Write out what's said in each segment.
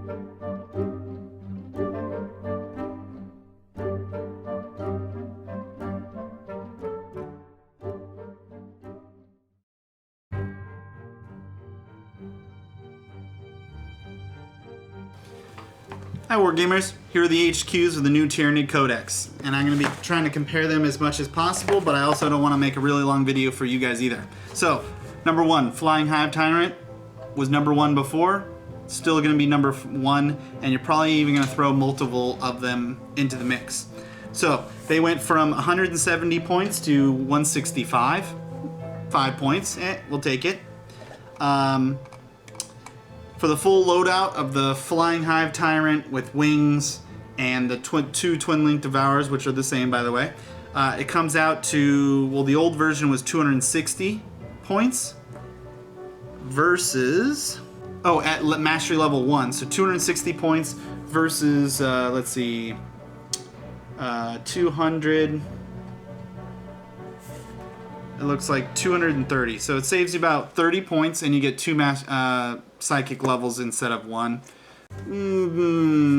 Hi Wargamers, here are the HQs of the new Tyranids Codex, and I'm going to be trying to compare them as much as possible, but I also don't want to make a really long video for you guys either. So, number 1, Flying Hive Tyrant was number 1 before, still going to be number 1, and you're probably even going to throw multiple of them into the mix. So, they went from 170 points to 165, 5 points, we'll take it. For the full loadout of the Flying Hive Tyrant with wings and the two Twin-Link Devourers, which are the same by the way, it comes out to, well, the old version was 260 points versus, oh, at Mastery Level 1, so 260 points versus, let's see, 200, it looks like 230, so it saves you about 30 points and you get 2 psychic levels instead of 1.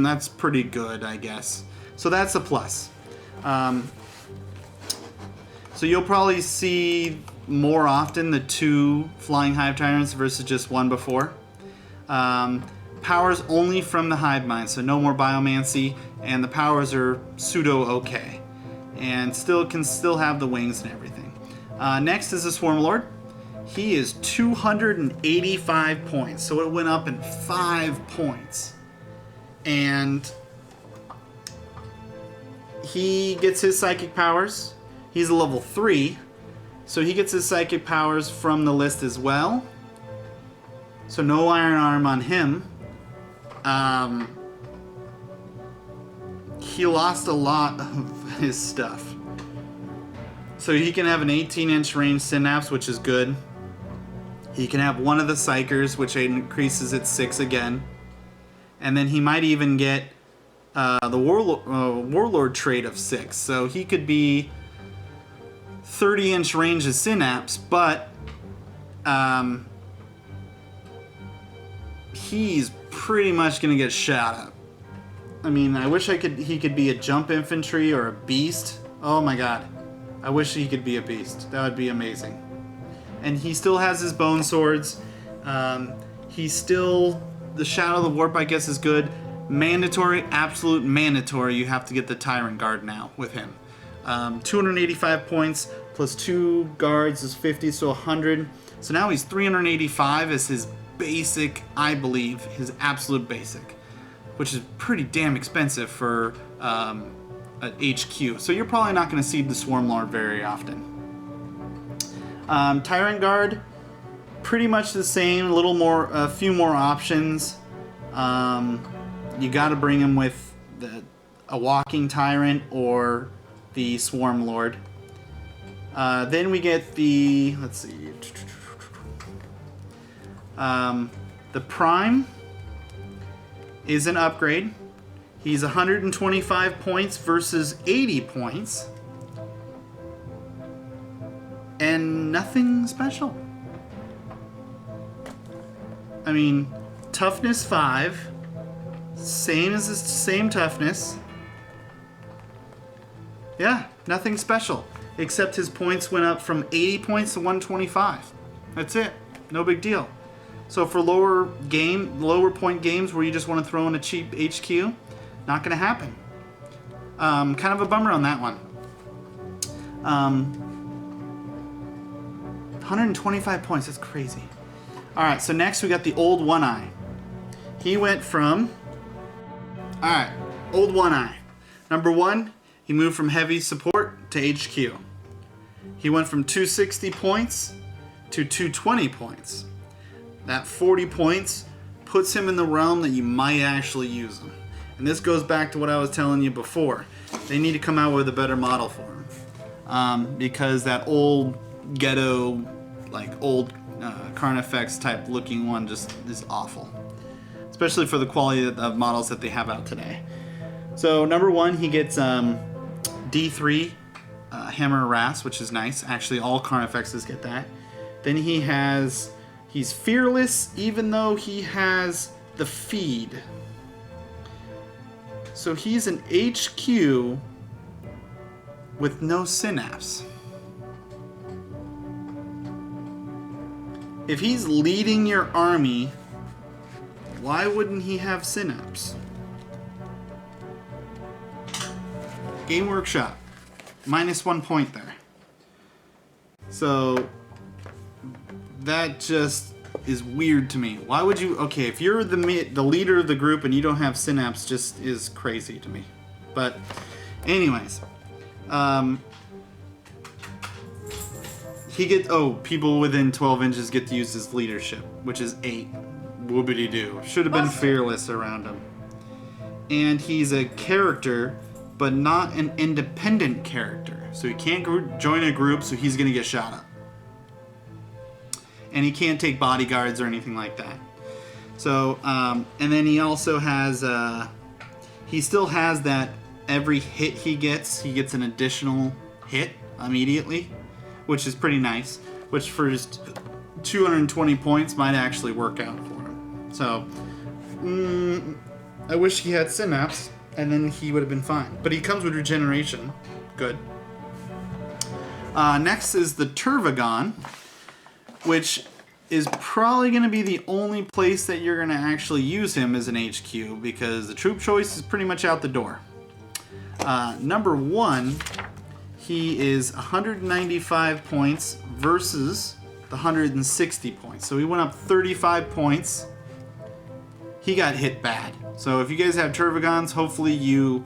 That's pretty good, I guess. So that's a plus. So you'll probably see more often the 2 Flying Hive Tyrants versus just 1 before. Powers only from the Hive Mind, so no more Biomancy, and the powers are pseudo-okay. And can still have the wings and everything. Next is the Swarm Lord. He is 285 points, so it went up in 5 points. And he gets his psychic powers. He's a level 3, so he gets his psychic powers from the list as well. So no Iron Arm on him. He lost a lot of his stuff. So he can have an 18-inch range synapse, which is good. He can have one of the Psychers, which increases it 6 again. And then he might even get the Warlord trait of 6. So he could be 30-inch range of synapse, but he's pretty much going to get shot up. I mean, I wish he could be a jump infantry or a beast. Oh my god. I wish he could be a beast. That would be amazing. And he still has his bone swords. He's still, the Shadow of the Warp, I guess, is good. Mandatory, absolute mandatory, you have to get the Tyrant Guard now with him. 285 points plus 2 guards is 50, so 100. So now he's 385 as his basic, I believe, his absolute basic, which is pretty damn expensive for an HQ. So you're probably not going to see the Swarm Lord very often. Tyrant Guard, pretty much the same, a few more options. You got to bring him with a Walking Tyrant or the Swarm Lord. Then we get the, let's see, the Prime is an upgrade. He's 125 points versus 80 points. And nothing special. I mean, toughness 5, same toughness. Yeah, nothing special, except his points went up from 80 points to 125. That's it, no big deal. So for lower point games where you just want to throw in a cheap HQ, not gonna happen. Kind of a bummer on that one. 125 points, that's crazy. Alright, so next we got the Old One Eye. He went from, alright, Old One Eye. Number 1, he moved from heavy support to HQ. He went from 260 points to 220 points. That 40 points puts him in the realm that you might actually use him. And this goes back to what I was telling you before. They need to come out with a better model for him. Because that old ghetto, like old Carnifex type looking one just is awful. Especially for the quality of models that they have out today. So number 1, he gets D3 Hammer Harass, which is nice. Actually, all Carnifexes get that. Then he's fearless, even though he has the feed. So he's an HQ with no synapse. If he's leading your army, why wouldn't he have synapse? Game Workshop, -1 point there. So that just is weird to me. Why would you? Okay, if you're the leader of the group and you don't have synapse, just is crazy to me. But anyways, people within 12 inches get to use his leadership, which is 8. Whoopity doo. Should have been fearless around him. And he's a character, but not an independent character. So he can't join a group, so he's gonna get shot up. And he can't take bodyguards or anything like that. So, and then he also has, he still has that every hit he gets an additional hit immediately, which is pretty nice, which for just 220 points might actually work out for him. So, I wish he had synapse, and then he would have been fine. But he comes with regeneration. Good. Next is the Tervigon, which is probably going to be the only place that you're going to actually use him as an HQ, because the troop choice is pretty much out the door. Number 1, he is 195 points versus the 160 points. So he went up 35 points. He got hit bad. So if you guys have Tervigons, hopefully you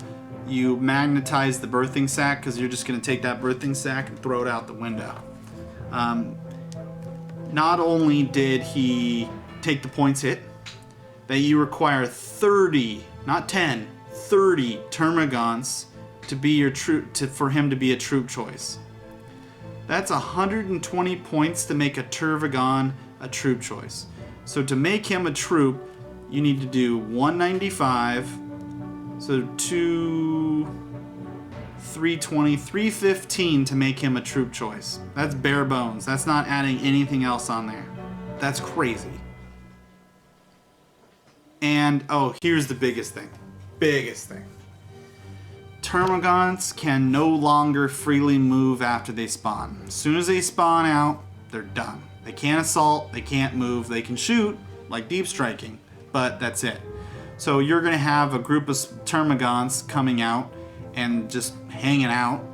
magnetize the birthing sac, because you're just going to take that birthing sac and throw it out the window. Not only did he take the points hit, that you require 30, not 10, 30 termagants to be your for him to be a troop choice. That's 120 points to make a tervigon a troop choice. So to make him a troop, you need to do 195, so 320, 315 to make him a troop choice. That's bare bones. That's not adding anything else on there. That's crazy. And, oh, here's the biggest thing. Termagants can no longer freely move after they spawn. As soon as they spawn out, they're done. They can't assault, they can't move, they can shoot, like deep striking, but that's it. So you're gonna have a group of termagants coming out and just hanging out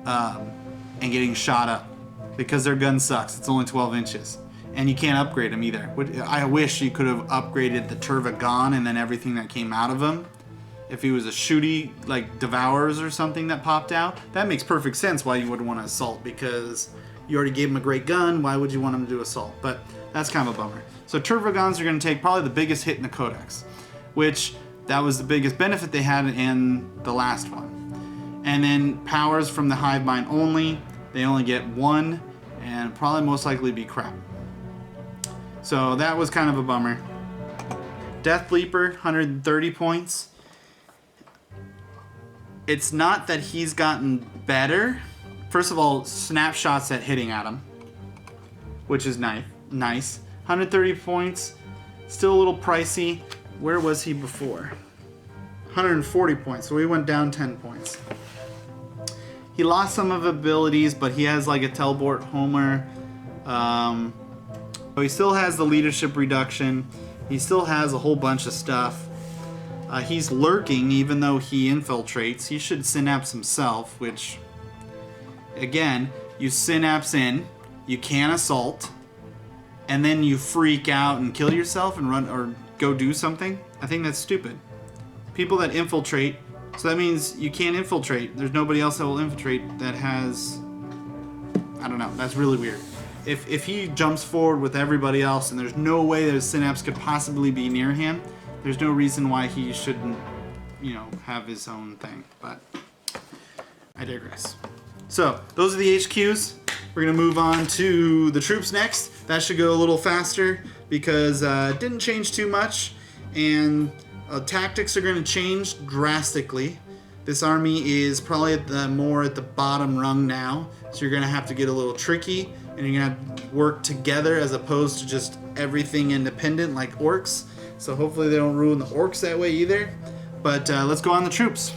and getting shot up because their gun sucks. It's only 12 inches. And you can't upgrade them either. I wish you could have upgraded the tervigon and then everything that came out of him. If he was a shooty, like devourers or something that popped out, that makes perfect sense why you would want to assault, because you already gave him a great gun. Why would you want him to do assault? But that's kind of a bummer. So tervigons are going to take probably the biggest hit in the codex, which that was the biggest benefit they had in the last one. And then powers from the hive mind only, they only get 1 and probably most likely be crap. So that was kind of a bummer. Deathleaper, 130 points. It's not that he's gotten better. First of all, snapshots at hitting at him, which is nice. 130 points, still a little pricey. Where was he before? 140 points, so he went down 10 points. He lost some of his abilities, but he has like a teleport homer. So he still has the leadership reduction. He still has a whole bunch of stuff. He's lurking, even though he infiltrates. He should synapse himself, which, again, you synapse in, you can't assault, and then you freak out and kill yourself and run or go do something. I think that's stupid. People that infiltrate, so that means you can't infiltrate. There's nobody else that will infiltrate that has, I don't know, that's really weird. If he jumps forward with everybody else and there's no way that his synapse could possibly be near him, there's no reason why he shouldn't, have his own thing. But I digress. So those are the HQs. We're gonna move on to the troops next. That should go a little faster because it didn't change too much, and tactics are gonna change drastically. This army is probably more at the bottom rung now, so you're gonna have to get a little tricky, and you're gonna have to work together as opposed to just everything independent like orcs. So hopefully they don't ruin the orcs that way either. But let's go on the troops.